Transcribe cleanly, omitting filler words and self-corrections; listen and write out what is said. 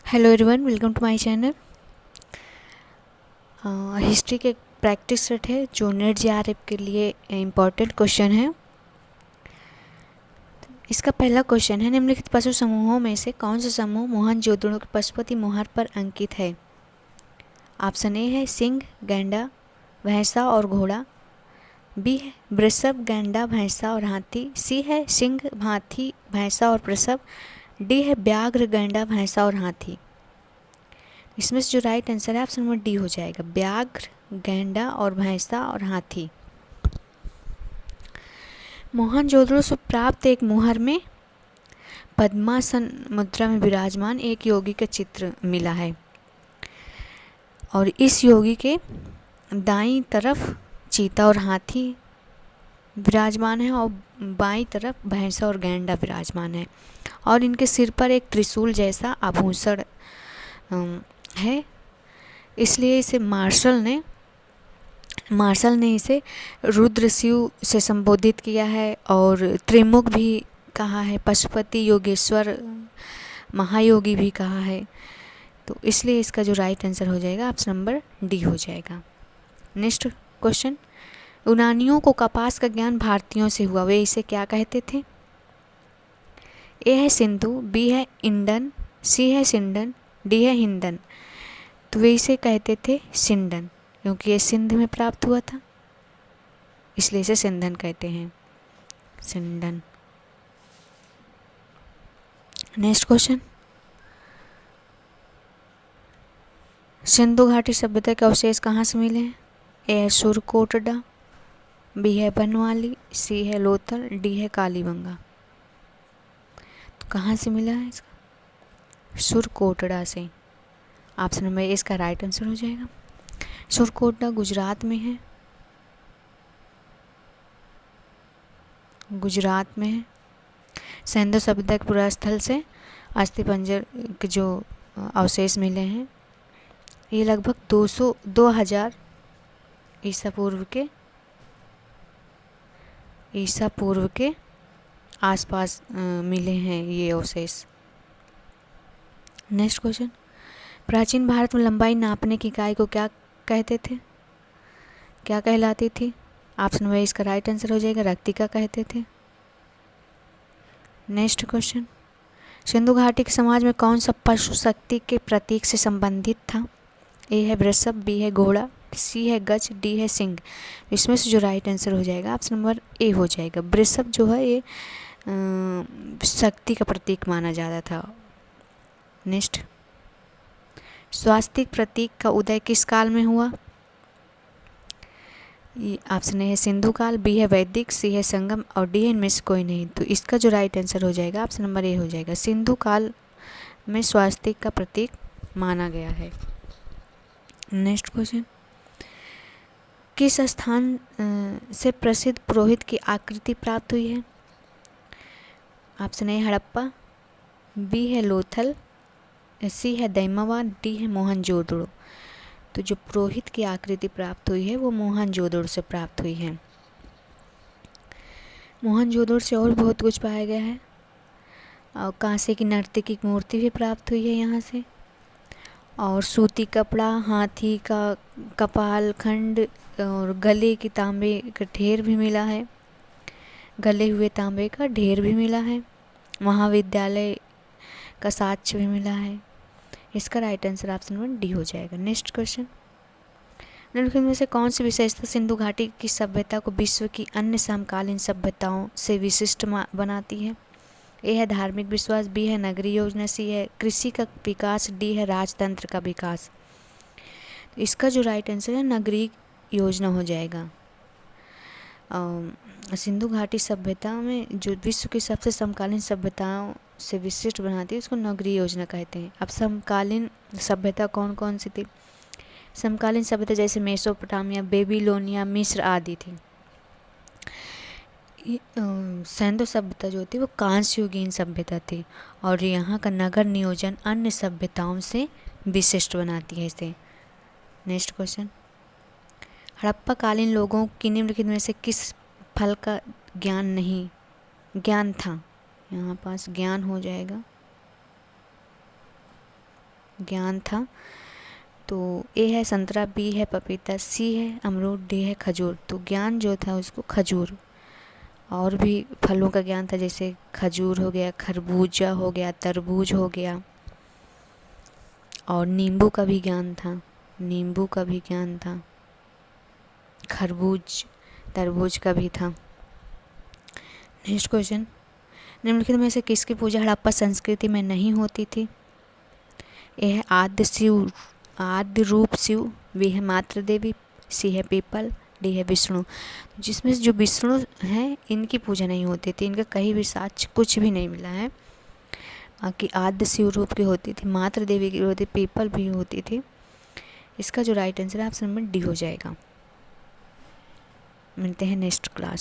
Hello everyone, welcome to my channel. History के practice set है जो नेट जेआरएफ के लिए इम्पोर्टेंट क्वेश्चन है। इसका पहला क्वेश्चन है, निम्नलिखित पशु समूहों में से कौन सा समूह मोहनजोदड़ो के पशुपति मोहर पर अंकित है? ऑप्शन ए है सिंह, गैंडा, भैंसा और घोड़ा। बी है वृषभ, गैंडा, भैंसा और हाथी। सी है सिंह, हाथी, भैंसा और वृषभ। डी है व्याघ्र, गैंडा, भैंसा और हाथी। इसमें से जो राइट आंसर है ऑप्शन नंबर डी हो जाएगा, व्याघ्र, गैंडा और भैंसा और हाथी। मोहनजोदड़ो से प्राप्त एक मुहर में पद्मासन मुद्रा में विराजमान एक योगी का चित्र मिला है और इस योगी के दाईं तरफ चीता और हाथी विराजमान है और बाईं तरफ भैंसा और गैंडा विराजमान है और इनके सिर पर एक त्रिशूल जैसा आभूषण है। इसलिए इसे मार्शल ने इसे रुद्र शिव से संबोधित किया है और त्रिमुख भी कहा है, पशुपति, योगेश्वर, महायोगी भी कहा है। तो इसलिए इसका जो राइट आंसर हो जाएगा ऑप्शन नंबर डी हो जाएगा। नेक्स्ट क्वेश्चन, यूनानियों को कपास का ज्ञान भारतीयों से हुआ, वे इसे क्या कहते थे? ए है सिंधु, बी है इंडन, सी है सिंडन, डी है हिंदन। तो वे इसे कहते थे सिंडन, क्योंकि ये सिंध में प्राप्त हुआ था, इसलिए इसे सिंधन कहते हैं, सिंडन। नेक्स्ट क्वेश्चन, सिंधु घाटी सभ्यता के अवशेष कहाँ से मिले हैं? ए है सुरकोटडा, बी है बनवाली, सी है लोथल, डी है कालीबंगा। तो कहाँ से मिला है इसका? सुरकोटडा से। ऑप्शन नंबर ए इसका राइट आंसर हो जाएगा। सुरकोटडा गुजरात में है, गुजरात में है। सिंधु सभ्यता के पूरा स्थल से अस्थिपंजर के जो अवशेष मिले हैं ये लगभग 2000 ईसा पूर्व के आसपास मिले हैं ये अवशेष। नेक्स्ट क्वेश्चन, प्राचीन भारत में लंबाई नापने की इकाई को क्या कहते थे, क्या कहलाती थी? ऑप्शन नंबर इसका राइट आंसर हो जाएगा, रक्तिका कहते थे। नेक्स्ट क्वेश्चन, सिंधु घाटी के समाज में कौन सा पशु शक्ति के प्रतीक से संबंधित था? ए है वृषभ, बी है घोड़ा, सी है गज, डी है सिंह। इसमें से जो राइट आंसर हो जाएगा ऑप्शन नंबर ए हो जाएगा। वृषभ जो है ये शक्ति का प्रतीक माना जाता था। नेक्स्ट, स्वास्तिक प्रतीक का उदय किस काल में हुआ? ऑप्शन ए है सिंधु काल, बी है वैदिक, सी है संगम और डी है इनमें से कोई नहीं। तो इसका जो राइट आंसर हो जाएगा ऑप्शन नंबर ए हो जाएगा, सिंधु काल में स्वास्तिक का प्रतीक माना गया है। नेक्स्ट क्वेश्चन, किस स्थान से प्रसिद्ध पुरोहित की आकृति प्राप्त हुई है? ऑप्शन ए हड़प्पा, बी है लोथल, सी है दैमावा, डी है मोहनजोदड़ो। तो जो पुरोहित की आकृति प्राप्त हुई है वो मोहनजोदड़ो से प्राप्त हुई है। मोहनजोदड़ो से और बहुत कुछ पाया गया है और कांसे की नर्तकी की मूर्ति भी प्राप्त हुई है यहाँ से और सूती कपड़ा, हाथी का कपाल खंड और गले की तांबे का ढेर भी मिला है, गले हुए तांबे का ढेर भी मिला है, महाविद्यालय का साक्ष्य भी मिला है। इसका right answer option number D हो जाएगा। नेक्स्ट क्वेश्चन, निम्नलिखित में से कौन सी विशेषता सिंधु घाटी की सभ्यता को विश्व की अन्य समकालीन सभ्यताओं से विशिष्ट बनाती है? ए है धार्मिक विश्वास, बी है नगरीय योजना, सी है कृषि का विकास, डी है राजतंत्र का विकास। तो इसका जो राइट आंसर है नगरीय योजना हो जाएगा। सिंधु घाटी सभ्यता में जो विश्व की सबसे समकालीन सभ्यताओं से विशिष्ट बनाती है उसको नगरीय योजना कहते हैं। अब समकालीन सभ्यता कौन कौन सी थी? समकालीन सभ्यता जैसे मेसोपोटामिया, बेबीलोनिया, मिस्र आदि थी। सिंधु सभ्यता जो थी वो कांस्य युगीन सभ्यता थी और यहाँ का नगर नियोजन अन्य सभ्यताओं से विशिष्ट बनाती है इसे। नेक्स्ट क्वेश्चन, हड़प्पा कालीन लोगों की निम्नलिखित में से किस फल का ज्ञान था? यहाँ पास ज्ञान हो जाएगा। ज्ञान था। तो ए है संतरा, बी है पपीता, सी है अमरूद, डी है खजूर। तो ज्ञान जो था उसको खजूर। और भी फलों का ज्ञान था, जैसे खजूर हो गया, खरबूजा हो गया, तरबूज हो गया, और नींबू का भी ज्ञान था, नींबू का भी ज्ञान था, खरबूज तरबूज का भी था। नेक्स्ट क्वेश्चन, निम्नलिखित में से किसकी पूजा हड़प्पा संस्कृति में नहीं होती थी? ए है आद्य शिव, आद्य रूप शिव, बी है मातृ देवी, सी है पीपल, डी है विष्णु। जिसमें से जो विष्णु हैं इनकी पूजा नहीं होती थी, इनका कहीं भी साक्ष्य कुछ भी नहीं मिला है। बाकी आद्य शिव रूप की होती थी, मातृ देवी की होती, पीपल भी होती थी। इसका जो राइट आंसर है ऑप्शन नंबर डी हो जाएगा। मिलते हैं नेक्स्ट क्लास।